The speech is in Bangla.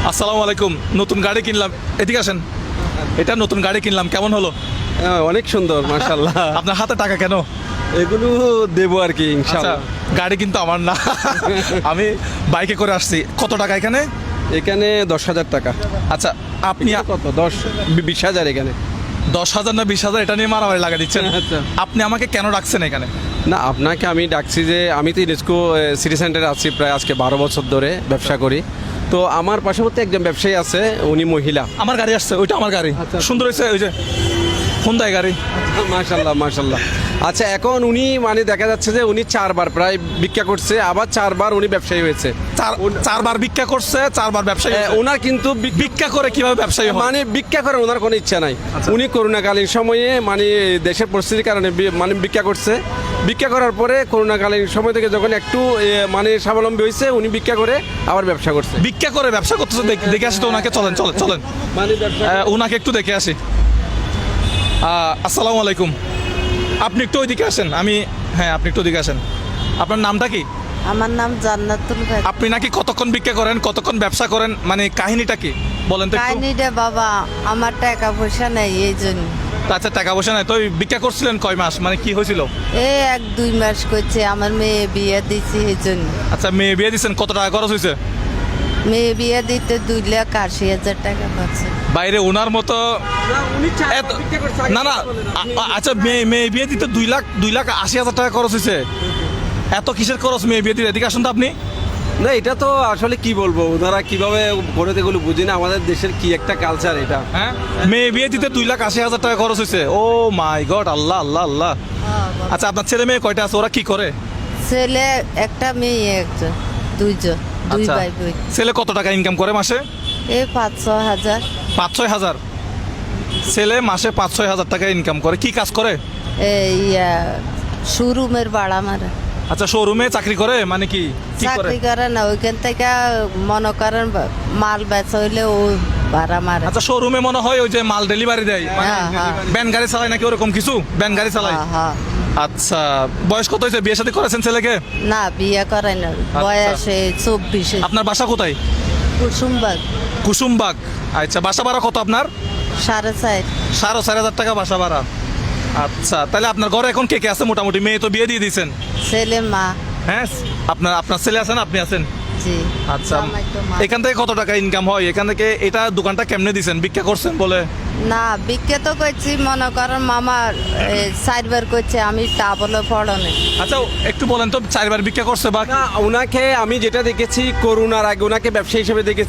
আসসালামু আলাইকুম। নতুন গাড়ি কিনলাম, এদিকে আসেন। এটা নতুন গাড়ি কিনলাম, কেমন হলো? অনেক সুন্দর মাশাআল্লাহ। আপনার হাতে টাকা কেন? এগুলো দেবো আর কি আচ্ছা, ইনশাআল্লাহ। গাড়ি কিন্তু আমার না, আমি বাইকে করে আসছি। কত টাকা এখানে? এখানে 10,000 টাকা। আচ্ছা, আপনি কত 20,000 এখানে? 10,000 না 20,000 এটা নিয়ে মারামারি লাগা দিচ্ছেন। আচ্ছা। আপনি আমাকে কেন রাখছেন এখানে? না, আপনাকে আমি ডাকছি যে আমি তো ইউনেস্কো সিটি সেন্টারে আছি প্রায় আজকে 12 বছর ধরে ব্যবসা করি। তো আমার পার্শ্ববর্তী একজন ব্যবসায়ী আছে, উনি মহিলা। আমার গাড়ি আসছে, ওইটা আমার গাড়ি। আচ্ছা। সুন্দর হয়েছে, ওই যে হোন্ডাই গাড়ি। মাশাআল্লাহ মাশাআল্লাহ। আচ্ছা, এখন উনি মানে দেখা যাচ্ছে যে উনি 4বার প্রায় ভিক্ষা করছে, আবার 4বার উনি ব্যবসায়ী হয়েছে। চারবার ভিক্ষা করছে, 4বার ব্যবসায়ী হয়েছে। ওনার কিন্তু ভিক্ষা করে কিভাবে ব্যবসায়ী হয়? মানে ভিক্ষা করার ওনার কোনো ইচ্ছা নাই। আচ্ছা। উনি করোনাকালীন সময়ে মানে দেশের পরিস্থিতির কারণে মানে ভিক্ষা করছে। ভিক্ষা করার পরে করোনাকালীন সময় থেকে যখন একটু মানে স্বাবলম্বী হয়েছে, উনি ভিক্ষা করে আবার ব্যবসা করছে। ভিক্ষা করে ব্যবসা করতেছে, দেখে আসি তো ওনাকে। চলেন চলেন চলেন, মানে ব্যবসা ওনাকে একটু দেখে আসি। আসসালামু আলাইকুম। আপনি একটু ওইদিকে আসেন। হ্যাঁ, আপনি একটু ওইদিকে আসেন। আপনার নামটা কি? আমার নাম জান্নাতুল ভাই। আপনি নাকি কতক্ষণ ভিক্ষা করেন, কতক্ষণ ব্যবসা করেন, মানে কাহিনীটা কি বলেন তো একটু? কাহিনী রে বাবা, আমার টাকা পয়সা নেই এই জন্য। আচ্ছা, টাকা পয়সা নাই তো ভিক্ষা করছিলেন কয় মাস, মানে কি হয়েছিল? এই 1-2 মাস করছে, আমার মেয়ে বিয়ে দিছি এই জন্য। আচ্ছা, মেয়ে বিয়ে দিচ্ছেন, কত টাকা খরচ হয়েছে? মেয়ে বিয়ে দিতে 2,80,000 টাকা পাচ্ছে। বাইরে ওনার মতো না না, আচ্ছা, মেয়ে বিয়ে দিতে 2,80,000 টাকা খরচ হয়েছে। এত কিসের খরচ মেয়ে বিয়ে দিতে? এদিকে আসুন তো আপনি। না, এটা তো আসলে কি বলবো, ওনারা কিভাবে করে এগুলো বুঝি না। আমাদের দেশের কি একটা কালচার এটা। হ্যাঁ, মেয়ে বিয়ে দিতে 2,80,000 টাকা খরচ হয়েছে। ও মাই গড, আল্লাহ আল্লাহ আল্লাহ। আচ্ছা, আপনার ছেলে মেয়ে কয়টা আছে? ওরা কি করে? ছেলে একটা, মেয়ে একজন, দুই আচ্ছা, ভাই বোন। ছেলে কত টাকা ইনকাম করে মাসে? এই 5-6 হাজার। 5-6 হাজার। ছেলে মাসে 5-6 হাজার টাকা ইনকাম করে। কি কাজ করে? এই শোরুমের ভাড়া মারা। আচ্ছা, শোরুমে চাকরি করে, মানে কি কি করে? চাকরি করে না, ওইখান থেকে মনে করেন মাল বেচা হইলে ও ভাড়া মারে। আচ্ছা, শোরুমে মনে হয় ওই যে মাল ডেলিভারি দেয়, মানে হ্যাঁ, হ্যাঁ। ভ্যান গাড়ি চালায় নাকি ওরকম কিছু? ভ্যান গাড়ি চালায়। হ্যাঁ, হ্যাঁ। আচ্ছা, বয়স কত হয়েছে? বিয়ে শাদী করেছেন ছেলেকে? না, বিয়ে করে না, বয়সে 24। আপনার বাসা কোথায়? কুসুমবাগ। কুসুমবাগ। আচ্ছা, বাসা ভাড়া কত আপনার? 4.5। 4,500 টাকা বাসা ভাড়া। আচ্ছা, তাহলে আপনার ঘরে এখন কে কে আছে মোটামুটি? মেয়ে তো বিয়ে দিয়ে দিয়েছেন। ছেলে মা। হ্যাঁ, আপনার ছেলে আছেন, আপনি আছেন। জি। আচ্ছা, জামাই তো মা। এখান থেকে কত টাকা ইনকাম হয়? এখান থেকে এটা দোকানটা কেমনে দিছেন? ভিক্ষা করছেন বলে? না, বিখ্যাত করছি, মনে করেন মামার 4বার করছে, আমি তা বলে পড়নে। আচ্ছা, একটু বলেন তো, 4বার ভিক্ষা করছে বা? না, ওনাকে আমি যেটা দেখেছি করোনার আগে ওনাকে ব্যবসা হিসেবে দেখেছি।